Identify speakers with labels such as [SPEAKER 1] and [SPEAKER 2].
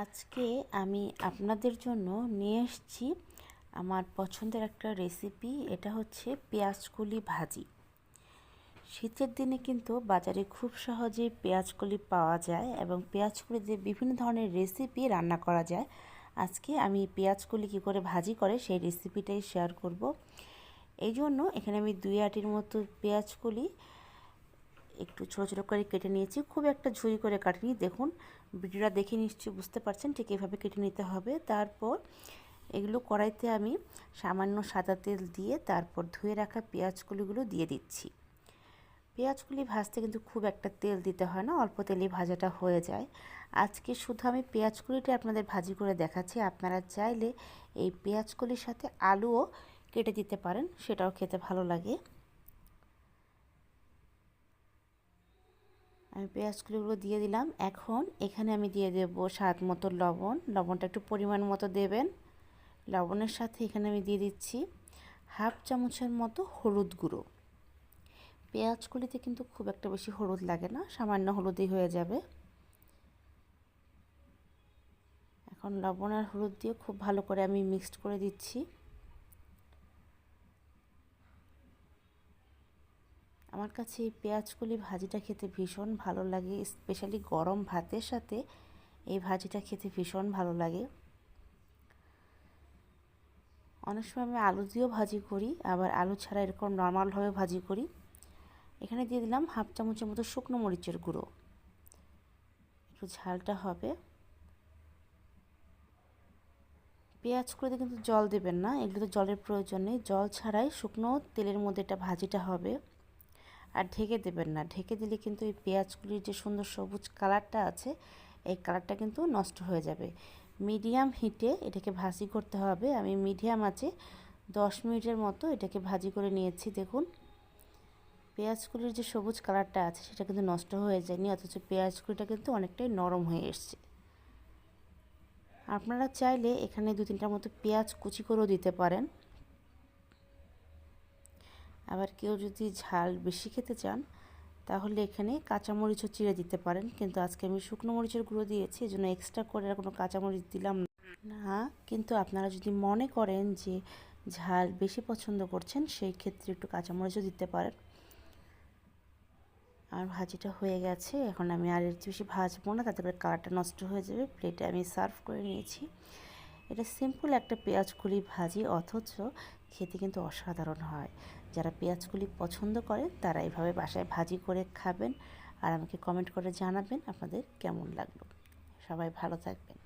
[SPEAKER 1] আজকে আমি আপনাদের জন্য নিয়ে এসেছি আমার পছন্দের একটা রেসিপি। এটা হচ্ছে পেঁয়াজকলি ভাজি। শীতের দিনে কিন্তু বাজারে খুব সহজেই পেঁয়াজকলি পাওয়া যায় এবং পেঁয়াজকলি দিয়ে বিভিন্ন ধরনের রেসিপি রান্না করা যায়। আজকে আমি পেঁয়াজকলি কী করে ভাজি করে সেই রেসিপিটাই শেয়ার করব। এই জন্য এখানে আমি 2 আটির মতো পেঁয়াজকলি একটু ছোটো ছোটো করে কেটে নিয়েছি। খুব একটা ঝুরি করে কাটিনি। দেখুন, ভিডিওটা দেখে নিশ্চয়ই বুঝতে পারছেন ঠিক এভাবে কেটে নিতে হবে। তারপর এগুলো কড়াইতে আমি সামান্য সাদা তেল দিয়ে তারপর ধুয়ে রাখা পেঁয়াজকলিগুলো দিয়ে দিচ্ছি। পেঁয়াজকলি ভাজতে কিন্তু খুব একটা তেল দিতে হয় না, অল্প তেলেই ভাজাটা হয়ে যায়। আজকে শুধু আমি পেঁয়াজকলিটা আপনাদের ভাজি করে দেখাচ্ছি। আপনারা চাইলে এই পেঁয়াজকলির সাথে আলুও কেটে দিতে পারেন, সেটাও খেতে ভালো লাগে। আমি পেঁয়াজগুলো দিয়ে দিলাম। এখন এখানে আমি দিয়ে দেব স্বাদ মতো লবণ। লবণটা একটু পরিমাণ মতো দেবেন। লবণের সাথে এখানে আমি দিয়ে দিচ্ছি হাফ চামচের মতো হলুদ গুঁড়ো। পেঁয়াজগুলিতে কিন্তু খুব একটা বেশি হলুদ লাগে না, সামান্য হলুদই হয়ে যাবে। এখন লবণ আর হলুদ দিয়ে খুব ভালো করে আমি মিক্সড করে দিচ্ছি। আমার কাছে এই পেঁয়াজকলি ভাজিটা খেতে ভীষণ ভালো লাগে, স্পেশালি গরম ভাতের সাথে এই ভাজিটা খেতে ভীষণ ভালো লাগে। অনেক সময় আমি আলু দিয়েও ভাজি করি, আবার আলু ছাড়া এরকম নর্মালভাবে ভাজি করি। এখানে দিয়ে দিলাম হাফ চামচের মতো শুকনো মরিচের গুঁড়ো, একটু ঝালটা হবে। পেঁয়াজগুলোতে কিন্তু জল দেবেন না, এগুলোতে জলের প্রয়োজন নেই। জল ছাড়াই শুকনো তেলের মধ্যে এটা ভাজিটা হবে। আর ঢেকে দেবেন না, ঢেকে দিলে কিন্তু এই পেঁয়াজগুলির যে সুন্দর সবুজ কালারটা আছে এই কালারটা কিন্তু নষ্ট হয়ে যাবে। মিডিয়াম হিটে এটাকে ভাজি করতে হবে। আমি মিডিয়াম আঁচে 10 মিনিটের মতো এটাকে ভাজি করে নিয়েছি। দেখুন, পেঁয়াজগুলির যে সবুজ কালারটা আছে সেটা কিন্তু নষ্ট হয়ে যায়নি, অথচ পেঁয়াজগুলিটা কিন্তু অনেকটাই নরম হয়ে এসছে। আপনারা চাইলে এখানে 2-3টার মতো পেঁয়াজ কুচি করেও দিতে পারেন। আবার কেউ যদি ঝাল বেশি খেতে চান তাহলে এখানে কাঁচামরিচও চিড়ে দিতে পারেন, কিন্তু আজকে আমি শুকনো মরিচের গুঁড়ো দিয়েছি, এই জন্য এক্সট্রা করে আর কোনো কাঁচামরিচ দিলাম না। কিন্তু আপনারা যদি মনে করেন যে ঝাল বেশি পছন্দ করছেন সেই ক্ষেত্রে একটু কাঁচামরিচও দিতে পারেন। আর ভাজিটা হয়ে গেছে, এখন আমি আর এর বেশি ভাজবো না, তাতে করে কালারটা নষ্ট হয়ে যাবে। প্লেটে আমি সার্ভ করে নিয়েছি। এটা সিম্পল একটা পেঁয়াজকলি ভাজি, অথচ খেতে কিন্তু অসাধারণ হয়। যারা পেঁয়াজকলি পছন্দ করেন তারা এভাবে বাসায় ভাজি করে খাবেন আর আমাকে কমেন্ট করে জানাবেন আপনাদের কেমন লাগলো। সবাই ভালো থাকবেন।